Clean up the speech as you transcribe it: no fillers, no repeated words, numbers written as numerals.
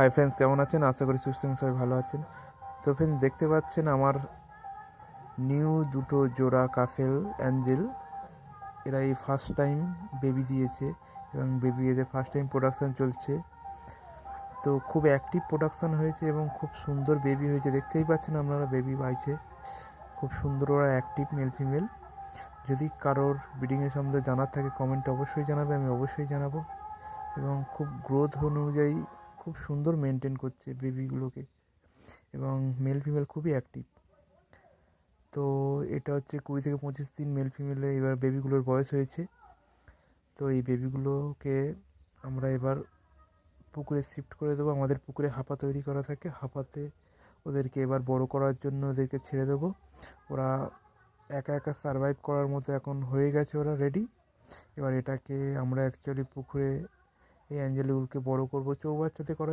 Hi friends, কেমন আছেন? আশা করি সুস্থ এবং সবাই ভালো আছেন। তো ফ্রেন্ডস, দেখতে পাচ্ছেন আমার নিউ দুটো জোড়া কাফেল অ্যাঞ্জেল। এরা এই ফার্স্ট টাইম বেবি দিয়েছে এবং বেবি এদের ফার্স্ট টাইম প্রোডাকশান চলছে। তো খুব অ্যাক্টিভ প্রোডাকশান হয়েছে এবং খুব সুন্দর বেবি হয়েছে। দেখতেই পাচ্ছেন আপনারা, বেবি পাইছে খুব সুন্দর। ওরা অ্যাক্টিভ মেল ফিমেল। যদি কারোর ব্রিডিংয়ের সম্বন্ধে জানার থাকে কমেন্টে অবশ্যই জানাবে, আমি অবশ্যই জানাবো। এবং খুব গ্রোথ অনুযায়ী খুব সুন্দর মেনটেন করছে বেবিগুলোকে এবং মেল ফিমেল খুবই অ্যাক্টিভ। তো এটা হচ্ছে 20 থেকে 25 দিন মেল ফিমেলে এবার বেবিগুলোর বয়স হয়েছে। তো এই বেবিগুলোকে আমরা এবার পুকুরে শিফট করে দেবো। আমাদের পুকুরে হাপা তৈরি করা থাকে, হাপাতে ওদেরকে এবার বড় করার জন্য ওদেরকে ছেড়ে দেবো। ওরা একা একা সারভাইভ করার মতো এখন হয়ে গেছে, ওরা রেডি। এবার এটাকে আমরা অ্যাকচুয়ালি পুকুরে এই অ্যাঞ্জেলগুলোকে বড় করবো, চৌবাচ্চাতে করার